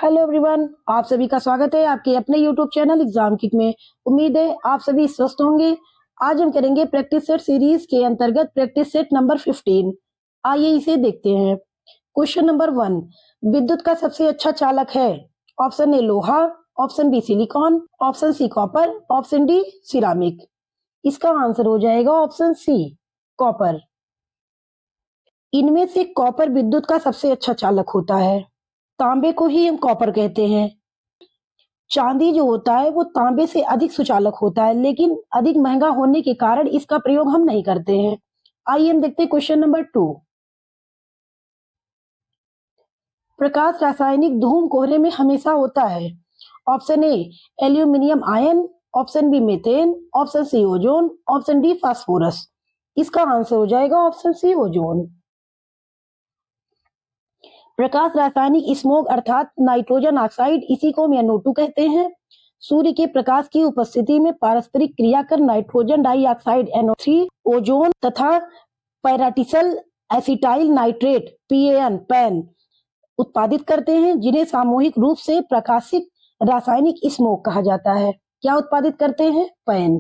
Hello everyone, आप सभी का स्वागत है आपके अपने यूट्यूब चैनल एग्जाम किट में। उम्मीद है आप सभी स्वस्थ होंगे। आज हम करेंगे प्रैक्टिस सेट सीरीज के अंतर्गत प्रैक्टिस सेट नंबर 15। आइए इसे देखते हैं। क्वेश्चन नंबर 1, विद्युत का सबसे अच्छा चालक है। ऑप्शन ए लोहा, option B silicon, option C copper, option D ceramic. इसका आंसर हो जाएगा ऑप्शन सी कॉपर। इनमें से कॉपर विद्युत का सबसे अच्छा चालक होता है। तांबे को ही हम कॉपर कहते हैं। चांदी जो होता है वो तांबे से अधिक सुचालक होता है, लेकिन अधिक महंगा होने के कारण इसका प्रयोग हम नहीं करते हैं। आइए हम देखते हैं क्वेश्चन नंबर 2। प्रकाश रासायनिक धूम कोहरे में हमेशा होता है। Option A aluminium ion, option B methane, option C ozone, option D phosphorus. इसका आंसर हो जाएगा ऑप्शन सी ओजोन। प्रकाश रासायनिक स्मोक अर्थात नाइट्रोजन ऑक्साइड, इसी को हम NO2 कहते हैं। सूर्य के प्रकाश की उपस्थिति में पारस्परिक क्रिया कर नाइट्रोजन डाइऑक्साइड NO3, ओजोन तथा पैराटिसल एसिटाइल नाइट्रेट PAN उत्पादित करते हैं, जिन्हें सामूहिक रूप से प्रकाशित रासायनिक स्मोक कहा जाता है। क्या उत्पादित करते हैं? पैन।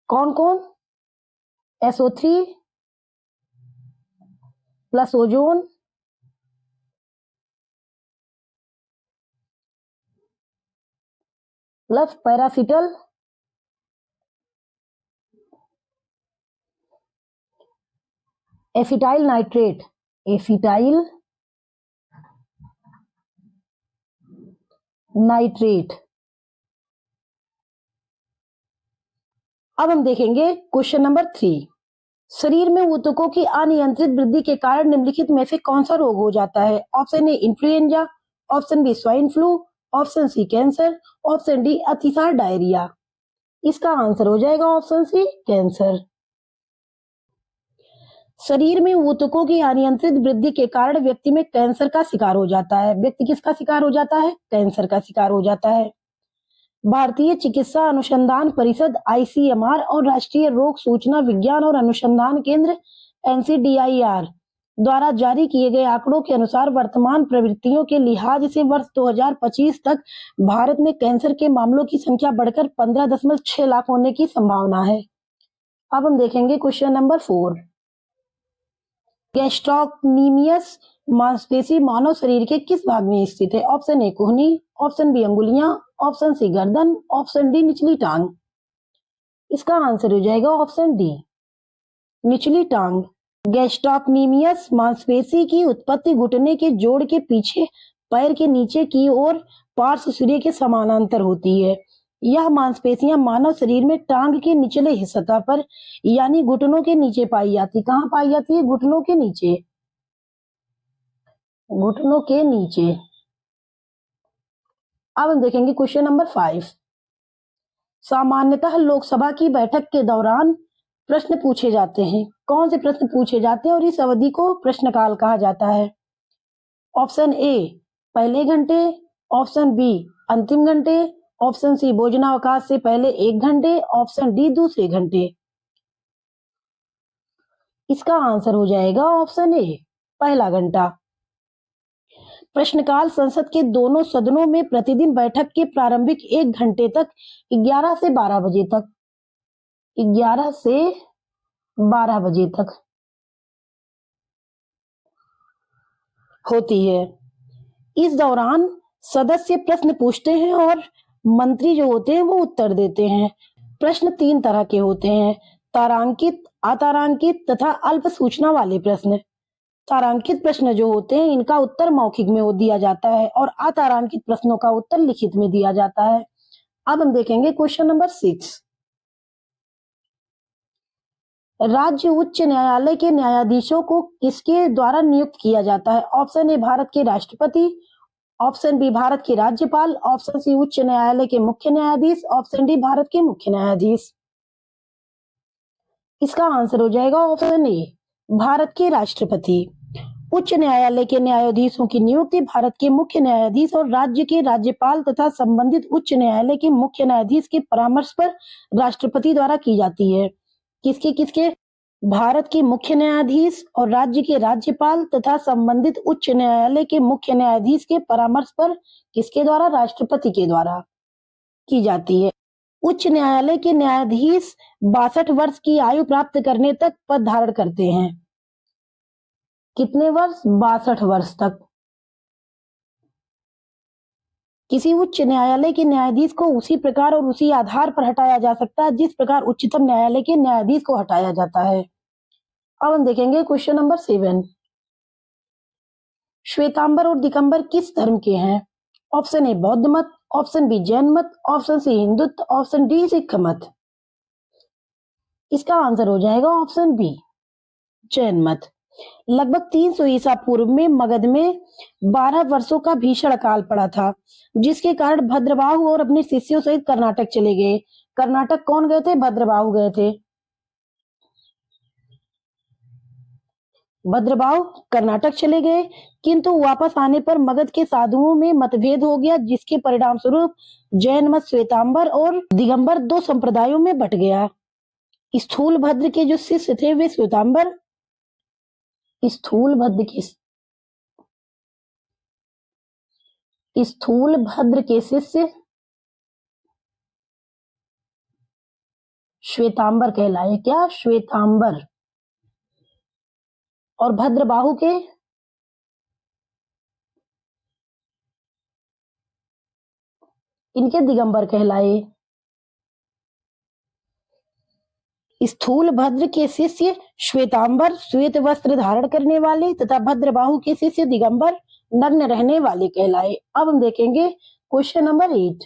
कौन कौन? SO3 plus ozone plus peroxyacetyl acetyl nitrate, acetyl nitrate. अब हम देखेंगे क्वेश्चन नंबर 3। शरीर में ऊतकों की अनियंत्रित वृद्धि के कारण निम्नलिखित में से कौन सा रोग हो जाता है? Option A influenza, option B swine flu, option C cancer, option D अतिसार डायरिया। इसका आंसर हो जाएगा ऑप्शन सी कैंसर। शरीर में ऊतकों की अनियंत्रित वृद्धि के कारण व्यक्ति में कैंसर का शिकार हो जाता है। व्यक्ति किसका शिकार हो जाता है? कैंसर का शिकार हो जाता है। भारतीय चिकित्सा अनुसंधान परिषद ICMR और राष्ट्रीय रोग सूचना विज्ञान और अनुसंधान केंद्र NCDIR द्वारा जारी किए गए आंकड़ों के अनुसार वर्तमान प्रवृत्तियों के लिहाज से वर्ष 2025 तक भारत में कैंसर के मामलों की संख्या बढ़कर 15.6 लाख होने की संभावना है। अब हम देखेंगे क्वेश्चन नंबर 4। गैस्ट्रोक्नीमियस मांसपेशी मानव शरीर के किस भाग में स्थित है? ऑप्शन ए कोहनी, ऑप्शन बी अंगुलियां, ऑप्शन सी गर्दन, ऑप्शन डी निचली टांग। इसका आंसर हो जाएगा ऑप्शन डी निचली टांग। गैस्ट्रोक्नीमियस मांसपेशी की उत्पत्ति घुटने के जोड़ के पीछे पैर के नीचे की ओर पार्श्व सूर्य के समानांतर होती है। यह मांसपेशियां मानव शरीर में टांग के निचले सतह पर यानी घुटनों के नीचे पाई जाती। कहाँ पाई जाती है? घुटनों के नीचे, घुटनों के नीचे। अब हम देखेंगे क्वेश्चन नंबर 5। सामान्यतः लोकसभा की बैठक के दौरान प्रश्न पूछे जाते हैं। कौन से प्रश्न पूछे जाते हैं और इस अवधि को प्रश्नकाल कहा जाता है? ऑप्शन ए पहले घंटे, ऑप्शन बी अंतिम घंटे, ऑप्शन सी भोजनावकाश से पहले 1 घंटे, ऑप्शन डी दूसरे घंटे। इसका आंसर हो जाएगा ऑप्शन ए पहला घंटा। प्रश्नकाल संसद के दोनों सदनों में प्रतिदिन बैठक के प्रारंभिक 1 घंटे तक 11 से 12 बजे तक 11 से 12 बजे तक होती है। इस दौरान सदस्य प्रश्न पूछते हैं और मंत्री जो होते हैं वो उत्तर देते हैं। प्रश्न 3 तरह के होते हैं: तारांकित, अतारांकित तथा अल्प सूचना वाले प्रश्न। तारांकित प्रश्न जो होते हैं इनका उत्तर मौखिक में दिया जाता है और अतारांकित प्रश्नों का उत्तर लिखित में दिया जाता है। अब हम देखेंगे क्वेश्चन नंबर 6। राज्य उच्च न्यायालय के न्यायाधीशों को किसके द्वारा नियुक्त किया जाता है? ऑप्शन ए भारत के राष्ट्रपति, ऑप्शन बी भारत के राज्यपाल, ऑप्शन सी उच्च न्यायालय के मुख्य न्यायाधीश, ऑप्शन डी भारत के मुख्य न्यायाधीश। इसका आंसर हो जाएगा ऑप्शन ए भारत के राष्ट्रपति। उच्च न्यायालय के न्यायाधीशों की नियुक्ति भारत के मुख्य न्यायाधीश और राज्य के राज्यपाल तथा संबंधित उच्च न्यायालय के मुख्य न्यायाधीश के परामर्श पर राष्ट्रपति द्वारा की जाती है। किसके किसके? भारत के मुख्य न्यायाधीश और राज्य के राज्यपाल तथा संबंधित उच्च न्यायालय के मुख्य न्यायाधीश के परामर्श पर किसके द्वारा? राष्ट्रपति के द्वारा की जाती है। उच्च न्यायालय के न्यायाधीश 62 वर्ष की आयु प्राप्त करने तक पद धारण करते हैं। कितने वर्ष? 62 वर्ष तक। किसी उच्च न्यायालय के न्यायाधीश को उसी प्रकार और उसी आधार पर हटाया जा सकता है जिस प्रकार उच्चतम न्यायालय के न्यायाधीश को हटाया जाता है। अब हम देखेंगे क्वेश्चन नंबर 7। श्वेतांबर और दिगंबर किस धर्म के हैं? ऑप्शन ए बौद्ध मत, ऑप्शन बी जैन मत, option C Hindutva, option D Sikh मत। इसका आंसर हो जाएगा ऑप्शन बी जैन मत। लगभग 300 ईसा पूर्व में मगध में 12 वर्षों का भीषण अकाल पड़ा था, जिसके कारण भद्रबाहु और अपने शिष्यों सहित कर्नाटक चले गए। कर्नाटक कौन गए थे? भद्रबाहु गए थे। भद्रबाहु कर्नाटक चले गए, किंतु वापस आने पर मगध के साधुओं में मतभेद हो गया, जिसके परिणाम स्वरूप जैन मत श्वेतांबर और दिगंबर 2 संप्रदायों में बट गया। स्थूल भद्र के जो शिष्य थे वे श्वेतांबर, स्थूल भद्र के शिष्य श्वेतांबर कहलाए। क्या? श्वेतांबर। और भद्रबाहु के इनके दिगंबर कहलाए। स्थूल भद्र के शिष्य श्वेतांबर श्वेत वस्त्र धारण करने वाले तथा भद्रबाहु के शिष्य दिगंबर नग्न रहने वाले कहलाए। अब हम देखेंगे क्वेश्चन नंबर 8।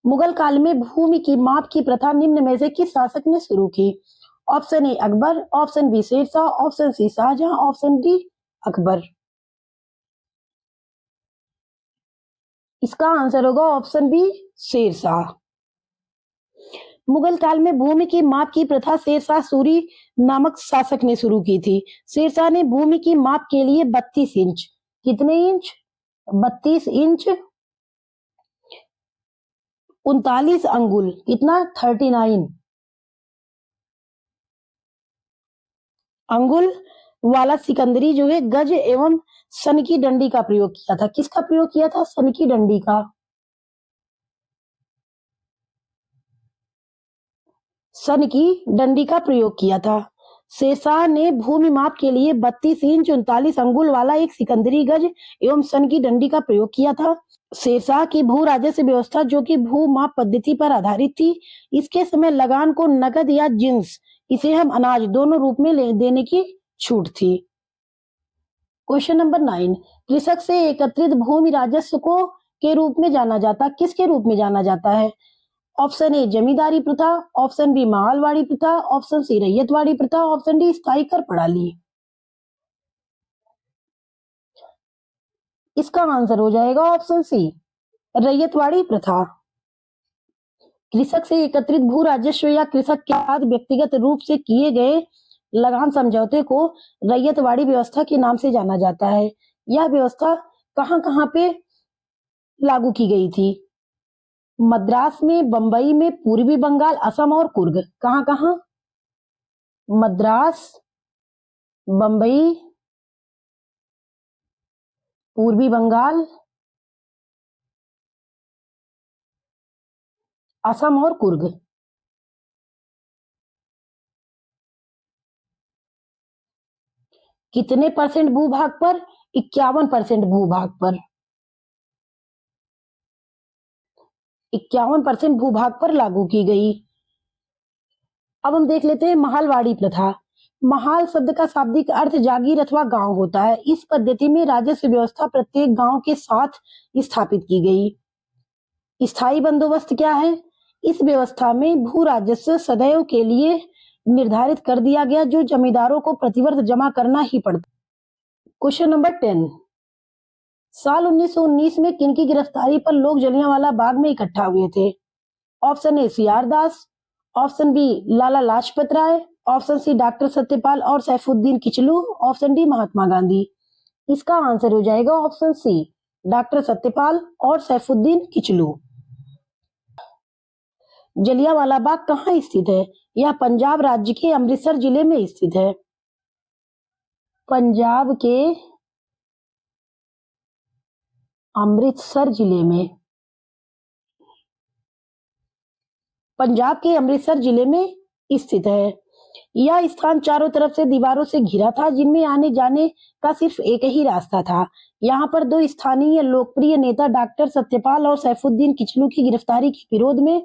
मुगल काल में भूमि की माप की प्रथा निम्न में से किस शासक ने शुरू की? Option A Akbar, option B Sher Shah, option C Shah Jahan, option D Akbar. इसका आंसर होगा ऑप्शन बी शेरशाह। मुगल काल में भूमि की माप की प्रथा शेरशाह सूरी नामक शासक ने शुरू की थी। शेरशाह ने भूमि की माप के लिए 32 इंच, कितने इंच? 32 इंच 39 अंगुल, कितना? 39 अंगुल वाला सिकंदरी जो है गज एवं सन की डंडी का प्रयोग किया था। किसका प्रयोग किया था? सन की डंडी का। सन की डंडी का प्रयोग किया था। शेरशाह ने भूमि माप के लिए 32 इंच 39 अंगुल वाला एक सिकंदरी गज एवं सन की डंडी का प्रयोग किया था। शेरशाह की भू राजस्व व्यवस्था जो कि भू माप पद्धति पर आधारित थी, इसके समय लगान को नकद या जिन्स, इसे हम अनाज, दोनों रूप में देने की छूट थी। Question number 9। कृषक से एकत्रित भूमि राजस्व को के रूप में जाना जाता, किसके रूप में जाना जाता है? ऑप्शन ए जमींदारी प्रथा, ऑप्शन बी मालवाड़ी प्रथा, ऑप्शन सी रैयतवाड़ी प्रथा, ऑप्शन डी स्थायी कर प्रणाली। इसका आंसर हो जाएगा ऑप्शन सी रैयतवाड़ी प्रथा। कृषक से एकत्रित भू राजस्व या कृषक के साथ व्यक्तिगत रूप से किए गए लगान समझौते को रैयतवाड़ी व्यवस्था के नाम से जाना जाता है। यह व्यवस्था कहां कहां पे लागू की गई थी? मद्रास में, बंबई में, पूर्वी बंगाल, असम और कुर्ग। कहां कहां? मद्रास, बंबई, पूर्वी बंगाल, असम और कुर्ग। कितने परसेंट भूभाग पर? 51% भूभाग पर। 51% भूभाग पर लागू की गई। अब हम देख लेते हैं महालवाड़ी प्रथा। महाल शब्द का शाब्दिक अर्थ जागीर अथवा गांव होता है। इस पद्धति में राजस्व व्यवस्था प्रत्येक गांव के साथ स्थापित की गई। स्थायी बंदोबस्त क्या है? इस व्यवस्था में भू राजस्व सदैव के लिए निर्धारित कर दिया गया, जो जमींदारों को प्रतिवर्ष जमा करना ही पड़ता। Question number 10। साल 1919 में किनकी गिरफ्तारी पर लोग जलियांवाला बाग में इकट्ठा हुए थे? Option A C R Das, option B Lala Lajpat Rai, option C doctor Satyapal और सैफुद्दीन किचलू, ऑप्शन डी महात्मा गांधी। इसका आंसर हो जाएगा ऑप्शन सी डॉक्टर सत्यपाल और सैफुद्दीन किचलू। जलियांवाला बाग कहाँ स्थित है? यह पंजाब राज्य के अमृतसर जिले में स्थित है। पंजाब के अमृतसर जिले में, पंजाब के अमृतसर जिले में स्थित है। यह स्थान चारों तरफ से दीवारों से घिरा था, जिनमें आने जाने का सिर्फ एक ही रास्ता था। यहाँ पर दो स्थानीय लोकप्रिय नेता डॉक्टर सत्यपाल और सैफुद्दीन किचलू की गिरफ्तारी के विरोध में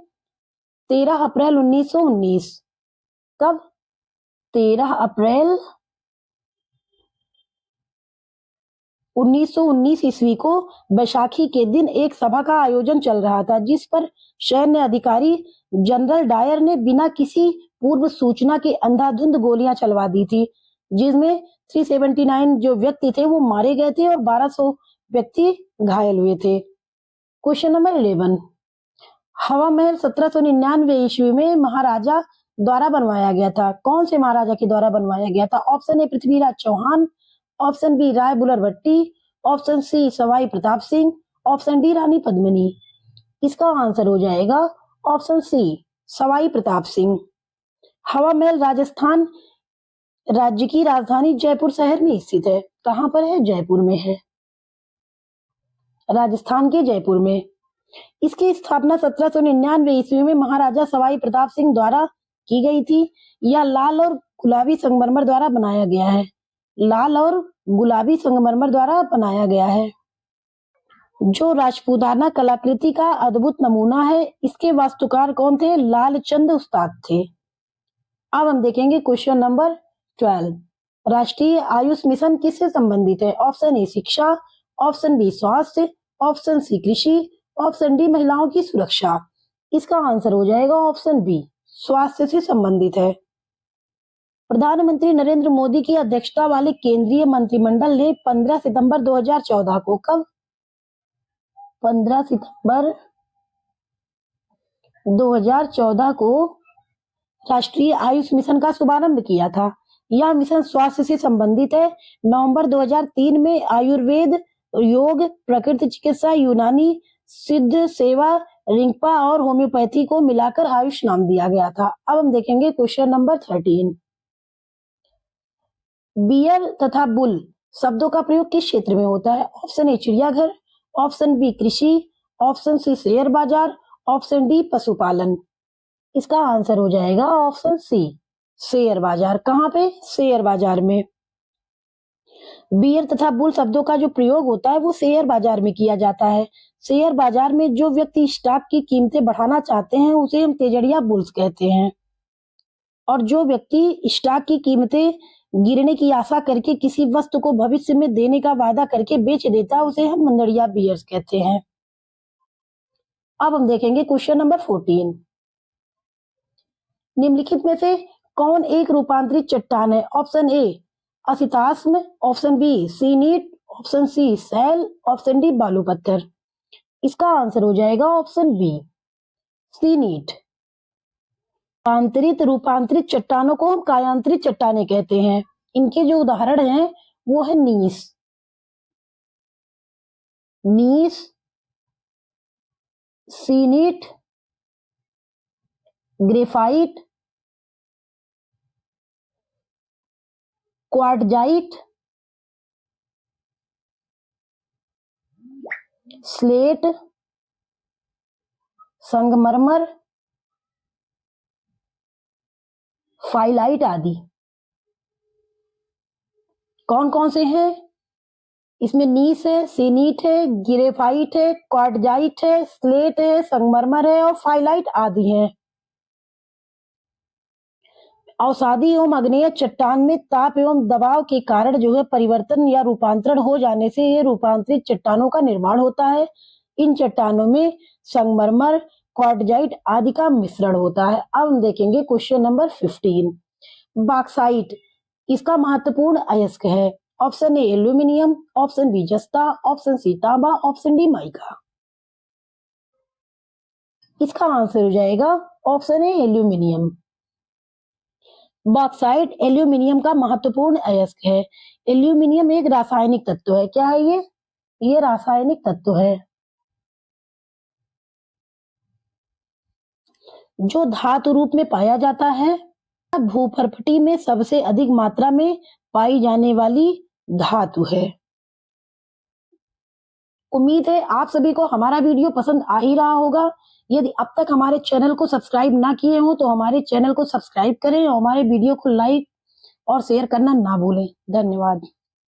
13 अप्रैल 1919, कब? 13 अप्रैल 1919 ईस्वी को बैसाखी के दिन एक सभा का आयोजन चल रहा था, जिस पर सैन्य अधिकारी जनरल डायर ने बिना किसी पूर्व सूचना के अंधाधुंध गोलियां चलवा दी थी, जिसमें 379 जो व्यक्ति थे वो मारे गए थे और 1200 व्यक्ति घायल हुए थे। क्वेश्चन नंबर 11, हवा महल 1799 ईस्वी में महाराजा द्वारा बनवाया गया था। कौन से महाराजा के द्वारा बनवाया गया था? Option A Prithviraj Chauhan, option B Rai Bular Bhatti, option C Sawai Pratap Singh, option D Rani Padmini. इसका आंसर हो जाएगा ऑप्शन सी सवाई प्रताप सिंह। हवा महल राजस्थान राज्य की राजधानी जयपुर शहर में स्थित है। कहां पर है? जयपुर में है, राजस्थान के जयपुर में। इसकी स्थापना 1799 ईस्वी में महाराजा सवाई प्रताप सिंह द्वारा की गई थी। यह लाल और गुलाबी संगमरमर द्वारा बनाया गया है। लाल और गुलाबी संगमरमर द्वारा बनाया गया है, जो राजपूताना कलाकृति का अद्भुत नमूना है। इसके वास्तुकार कौन थे? लालचंद उस्ताद थे। अब हम देखेंगे क्वेश्चन नंबर 12, राष्ट्रीय आयुष मिशन किससे संबंधित है? ऑप्शन ए शिक्षा, ऑप्शन बी स्वास्थ्य, ऑप्शन सी कृषि, ऑप्शन डी महिलाओं की सुरक्षा। इसका आंसर हो जाएगा ऑप्शन बी, स्वास्थ्य से संबंधित है। प्रधानमंत्री नरेंद्र मोदी की अध्यक्षता वाले केंद्रीय मंत्रिमंडल ने 15 सितंबर 2014 को, कब? 15 सितंबर 2014 को राष्ट्रीय आयुष मिशन का शुभारंभ किया था। यह मिशन स्वास्थ्य से संबंधित है। नवंबर 2003 में आयुर्वेद, योग, प्रकृति चिकित्सा, यूनानी सिद्ध सेवा, रिंगपा और होम्योपैथी को मिलाकर आयुष नाम दिया गया था। अब हम देखेंगे क्वेश्चन नंबर 13, बियर तथा बुल शब्दों का प्रयोग किस क्षेत्र में होता है? ऑप्शन ए चिड़ियाघर, ऑप्शन बी कृषि, ऑप्शन सी शेयर बाजार, ऑप्शन डी पशुपालन। इसका आंसर हो जाएगा ऑप्शन सी, शेयर बाजार। कहां पे? शेयर बाजार में। बियर तथा बुल शब्दों का जो प्रयोग होता है वो शेयर बाजार में किया जाता है। शेयर बाजार में जो व्यक्ति स्टॉक की कीमतें बढ़ाना चाहते हैं उसे हम तेजड़िया बुल्स कहते हैं, और जो व्यक्ति स्टॉक की कीमतें गिरने की आशा करके किसी वस्तु को भविष्य में देने का वादा करके बेच देता है उसे हम मंदड़िया बियर्स कहते हैं। अब हम देखेंगे क्वेश्चन नंबर 14, निम्नलिखित में से कौन एक रूपांतरित चट्टान है? ऑप्शन ए असिताश्म, ऑप्शन बी सीनीट, ऑप्शन सी सैल, ऑप्शन डी बालू पत्थर। इसका आंसर हो जाएगा ऑप्शन बी, सीनीट। रूपांतरित चट्टानों को हम कायांतरित चट्टानें कहते हैं। इनके जो उदाहरण हैं वो है नीस, सीनीट, ग्रेफाइट, क्वार्टजाइट, स्लेट, संगमरमर, फाइलाइट आदि। कौन कौन से हैं? इसमें नीस है, सीनीट है, ग्रेफाइट है, क्वार्टजाइट है, स्लेट है, संगमरमर है और फाइलाइट आदि हैं। अवसादी एवं अग्नेय चट्टान में ताप एवं दबाव के कारण जो है परिवर्तन या रूपांतरण हो जाने से ये रूपांतरित चट्टानों का निर्माण होता है। इन चट्टानों में संगमरमर, क्वार्टजाइट आदि का मिश्रण होता है। अब हम देखेंगे क्वेश्चन नंबर 15, बॉक्साइट इसका महत्वपूर्ण अयस्क है। Option A aluminium, option B जस्ता, ऑप्शन सी तांबा, ऑप्शन डी माइका। इसका आंसर हो जाएगा option A aluminium. Bauxite aluminium का महत्वपूर्ण अयस्क है। एल्यूमिनियम एक रासायनिक तत्व है। क्या है ये रासायनिक तत्व है। जो धातु रूप में पाया जाता है। भूपर्पटी में सबसे अधिक मात्रा में पाई जाने वाली धातु है। उम्मीद है आप सभी को हमारा वीडियो पसंद आ ही रहा होगा। यदि अब तक हमारे चैनल को सब्सक्राइब ना किए हो तो हमारे चैनल को सब्सक्राइब करें और हमारे वीडियो को लाइक और शेयर करना ना भूलें। धन्यवाद।